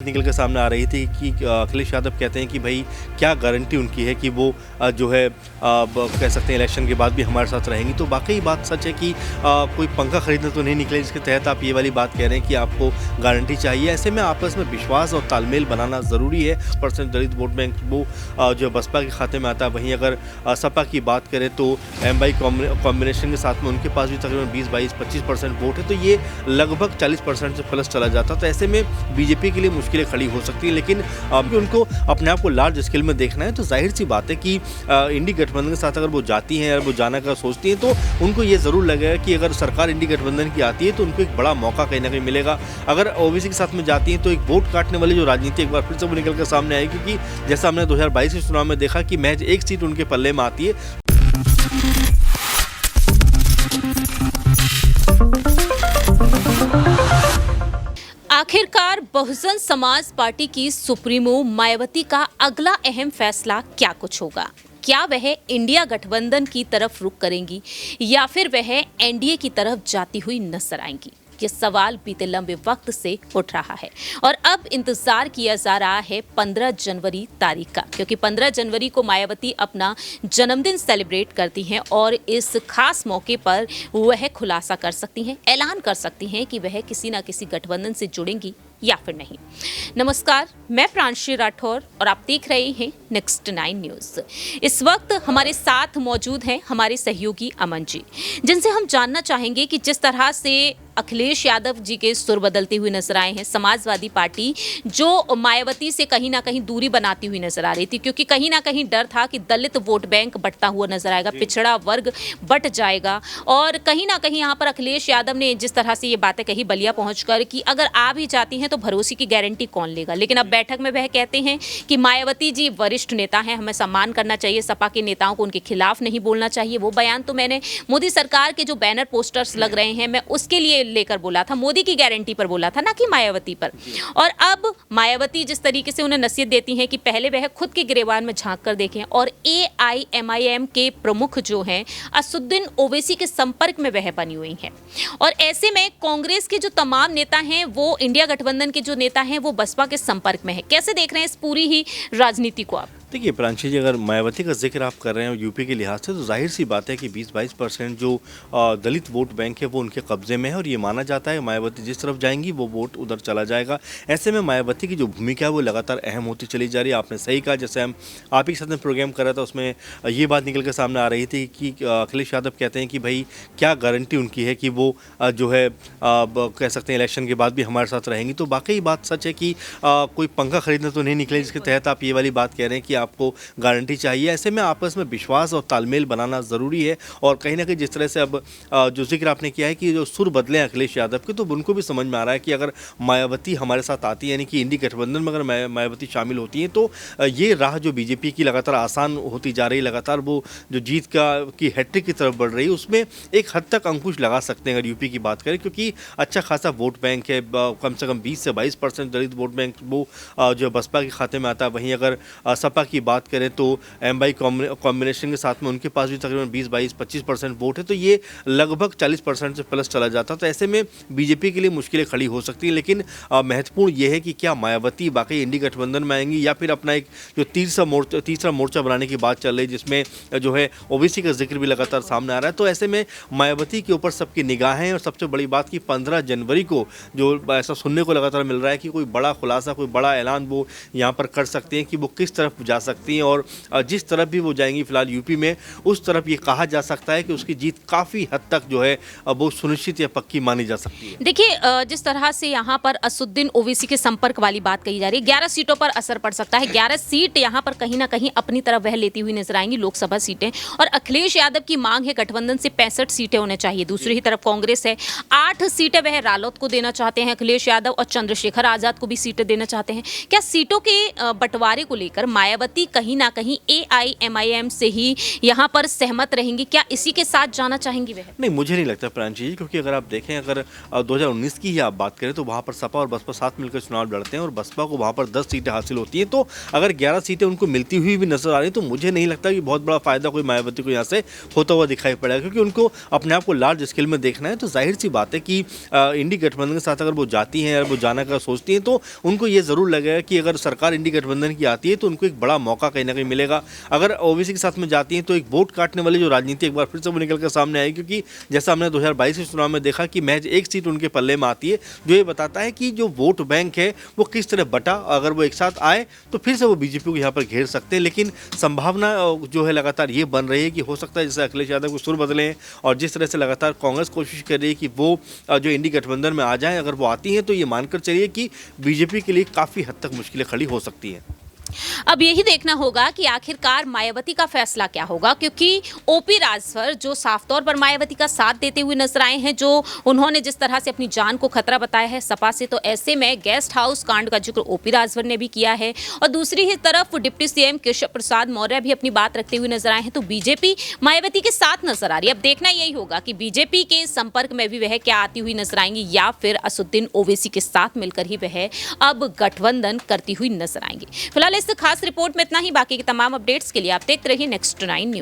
निकल के सामने आ रही थी कि अखिलेश यादव कहते हैं कि भाई क्या गारंटी उनकी है कि वो जो है कह सकते हैं इलेक्शन के बाद भी हमारे साथ रहेंगी। तो वाकई बात सच है कि कोई पंखा खरीदने तो नहीं निकले जिसके तहत आप ये वाली बात कह रहे हैं कि आपको गारंटी चाहिए। ऐसे में आपस में विश्वास और तालमेल बनाना ज़रूरी है। % दलित वोट बैंक वो जो बसपा के खाते में आता है। वहीं अगर सपा की बात करें तो एम कॉम्बिनेशन के साथ में उनके पास भी तकरीबन 20-22-25% वोट है, तो ये लगभग 40% से प्लस चला जाता। तो ऐसे में बीजेपी के लिए मुश्किलें खड़ी हो सकती हैं, लेकिन अभी उनको अपने आप को लार्ज स्केल में देखना है। तो जाहिर सी बात है कि इंडी गठबंधन के साथ अगर वो जाती हैं, अगर वो जाना का सोचती हैं, तो उनको ये ज़रूर लगेगा कि अगर सरकार इंडी गठबंधन की आती है तो उनको एक बड़ा मौका कहीं ना कहीं मिलेगा। अगर ओबीसी के साथ में जाती हैं तो एक वोट काटने वाली जो राजनीति एक बार फिर से वो निकल कर सामने आएगी, क्योंकि जैसा हमने 2022 के चुनाव में देखा कि महज एक सीट उनके पल्ले में आती है। आखिरकार बहुजन समाज पार्टी की सुप्रीमो मायावती का अगला अहम फैसला क्या कुछ होगा? क्या वह इंडिया गठबंधन की तरफ रुख करेंगी या फिर वह एनडीए की तरफ जाती हुई नजर आएंगी? ये सवाल बीते लंबे वक्त से उठ रहा है और अब इंतजार किया जा रहा है 15 जनवरी तारीख का, क्योंकि 15 जनवरी को मायावती अपना जन्मदिन सेलिब्रेट करती हैं और इस खास मौके पर वह खुलासा कर सकती हैं, ऐलान कर सकती हैं कि वह किसी न किसी गठबंधन से जुड़ेंगी या फिर नहीं। नमस्कार, मैं प्रांशी राठौर और आप देख रहे हैं नेक्स्ट 9 न्यूज़। इस वक्त हमारे साथ मौजूद हैं हमारे सहयोगी अमन जी, जिनसे हम जानना चाहेंगे कि जिस तरह से अखिलेश यादव जी के सुर बदलते हुए नजर आए हैं, समाजवादी पार्टी जो मायावती से कहीं ना कहीं दूरी बनाती हुई नजर आ रही थी, क्योंकि कहीं ना कहीं डर था कि दलित वोट बैंक बंटता हुआ नजर आएगा, पिछड़ा वर्ग बट जाएगा। और कहीं ना कहीं यहाँ पर अखिलेश यादव ने जिस तरह से ये बातें कही बलिया पहुंचकर कि अगर आ भी जाती हैं तो भरोसे की गारंटी कौन लेगा। लेकिन अब बैठक में वह कहते हैं कि मायावती जी वरिष्ठ नेता हैं, हमें सम्मान करना चाहिए, सपा के नेताओं को उनके खिलाफ नहीं बोलना चाहिए। वो बयान तो मैंने मोदी सरकार के जो बैनर पोस्टर्स लग रहे हैं, मैं उसके लिए लेकर बोला था, मोदी की गारंटी पर बोला था, ना कि मायावती पर। और अब मायावती जिस तरीके से उन्हें नसीहत देती हैं कि पहले वह खुद के गिरेबान में झांक कर देखें, और AIMIM के प्रमुख जो हैं असुद्दीन ओवैसी के संपर्क में वह बनी हुई हैं। और ऐसे में कांग्रेस के जो तमाम नेता हैं, वो इंडिया गठबंधन के जो नेता हैं वो बसपा के संपर्क में है। कैसे देख रहे हैं इस पूरी ही राजनीति को आप? देखिए प्रांशी जी, अगर मायावती का जिक्र आप कर रहे हैं यूपी के लिहाज से, तो जाहिर सी बात है कि 20-22% जो दलित वोट बैंक है वो उनके कब्जे में है, और ये माना जाता है मायावती जिस तरफ जाएंगी वो वोट उधर चला जाएगा। ऐसे में मायावती की जो भूमिका है वो लगातार अहम होती चली जा रही है। आपने सही कहा, जैसे हम आप ही के साथ में प्रोग्राम कर रहा था उसमें ये बात निकल कर सामने आ रही थी कि अखिलेश यादव कहते हैं कि भाई क्या गारंटी उनकी है कि वो जो है कह सकते हैं इलेक्शन के बाद भी हमारे साथ रहेंगी। तो वाकई बात सच है कि कोई पंखा खरीदने तो नहीं निकले जिसके तहत आप ये वाली बात कह रहे हैं कि आपको गारंटी चाहिए। ऐसे में आपस में विश्वास और तालमेल बनाना ज़रूरी है। और कहीं ना कहीं जिस तरह से अब जो जिक्र आपने किया है कि जो सुर बदले हैं अखिलेश यादव के, तो उनको भी समझ में आ रहा है कि अगर मायावती हमारे साथ आती है, यानी कि इंडी गठबंधन में अगर मायावती शामिल होती हैं, तो ये राह जो बीजेपी की लगातार आसान होती जा रही है, लगातार वो जो जीत की हैट्रिक की तरफ बढ़ रही है, उसमें एक हद तक अंकुश लगा सकते हैं अगर यूपी की बात करें, क्योंकि अच्छा खासा वोट बैंक है। कम से कम 20 से 22% दलित वोट बैंक वो जो बसपा के खाते में आता है। वहीं अगर सपा की बात करें तो एम कॉम्बिनेशन के साथ में उनके पास भी तकरीबन 20-22-25% वोट है, तो ये लगभग 40% से प्लस चला जाता। तो ऐसे में बीजेपी के लिए मुश्किलें खड़ी हो सकती हैं, लेकिन महत्वपूर्ण ये है कि क्या मायावती वाकई इंडी गठबंधन में आएंगी या फिर अपना एक जो तीसरा मोर्चा बनाने की बात चल रही है, जिसमें जो है ओबीसी का जिक्र भी लगातार सामने आ रहा है। तो ऐसे में मायावती के ऊपर सबकी निगाहें हैं, और सबसे बड़ी बात कि 15 जनवरी को जो ऐसा सुनने को लगातार मिल रहा है कि कोई बड़ा खुलासा, कोई बड़ा ऐलान वो यहाँ पर कर सकते हैं कि वो किस तरफ जा सकती हैं। और जिस तरफ भी वो जाएंगी फिलहाल यूपी में, उस तरफ ये कहा जा सकता है कि उसकी जीत काफ़ी हद तक जो है वो सुनिश्चित या पक्की मानी जा सकती है। देखिए, जिस तरह से यहाँ पर असुद्दीन ओवैसी के संपर्क वाली बात कही जा रही है, 11 सीटों पर असर पड़ सकता है। 11 सीट यहाँ पर कहीं ना कहीं अपनी तरफ वह लेती हुई नजर आएंगी, लोकसभा सीटें। और अखिलेश यादव की मांग है गठबंधन से 65 सीटें होने चाहिए। दूसरी ही तरफ कांग्रेस है, 8 सीटें वह रालोद को देना चाहते हैं अखिलेश यादव, और चंद्रशेखर आजाद को भी सीटें देना चाहते हैं। क्या सीटों के बंटवारे को लेकर मायावती मायावती कहीं ना कहीं AIMIM से ही यहाँ पर सहमत रहेंगी, क्या इसी के साथ जाना चाहेंगी वह? नहीं, मुझे नहीं लगता प्रांशी जी, क्योंकि अगर आप देखें, अगर 2019 की ही आप बात करें तो वहाँ पर सपा और बसपा साथ मिलकर चुनाव लड़ते हैं और बसपा को वहाँ पर 10 सीटें हासिल होती हैं। तो अगर 11 सीटें उनको मिलती हुई भी नजर आ रही, तो मुझे नहीं लगता कि बहुत बड़ा फायदा कोई मायावती को यहाँ से होता हुआ दिखाई पड़ेगा, क्योंकि उनको अपने आप को लार्ज स्केल में देखना है। तो जाहिर सी बात है कि इंडी गठबंधन के साथ अगर वो जाती हैं, अगर वो जाना का सोचती हैं, तो उनको ये ज़रूर लगेगा कि अगर सरकार इंडी गठबंधन की आती है तो उनको एक बड़ा मौका कहीं ना कहीं मिलेगा। अगर ओबीसी के साथ में जाती हैं तो एक वोट काटने वाली जो राजनीति एक बार फिर से वो निकल कर सामने आएगी, क्योंकि जैसा हमने 2022 के चुनाव में देखा कि महज एक सीट उनके पल्ले में आती है, जो ये बताता है कि जो वोट बैंक है वो किस तरह बटा। अगर वो एक साथ आए तो फिर से वो बीजेपी को यहाँ पर घेर सकते हैं, लेकिन संभावना जो है लगातार ये बन रही है कि हो सकता है जैसे अखिलेश यादव को सुर बदलें, और जिस तरह से लगातार कांग्रेस कोशिश कर रही है कि वो जो इंडी गठबंधन में आ जाए, अगर वो आती हैं तो ये मानकर चलिए कि बीजेपी के लिए काफ़ी हद तक मुश्किलें खड़ी हो सकती हैं। अब यही देखना होगा कि आखिरकार मायावती का फैसला क्या होगा, क्योंकि ओपी राजभर जो साफ तौर पर मायावती का साथ देते हुए नजर आए हैं, जो उन्होंने जिस तरह से अपनी जान को खतरा बताया है सपा से, तो ऐसे में गेस्ट हाउस कांड का जिक्र ओपी राजभर ने भी किया है और दूसरी ही तरफ डिप्टी सीएम केशव प्रसाद मौर्य भी अपनी बात रखते हुए नजर आए हैं। तो बीजेपी मायावती के साथ नजर आ रही है। अब देखना यही होगा कि बीजेपी के संपर्क में भी वह क्या आती हुई नजर आएंगी, या फिर असुद्दीन ओवैसी के साथ मिलकर ही वह अब गठबंधन करती हुई नजर आएंगी। फिलहाल इस खास रिपोर्ट में इतना ही। बाकी के तमाम अपडेट्स के लिए आप देखते रहिए नेक्स्ट 9 न्यूज।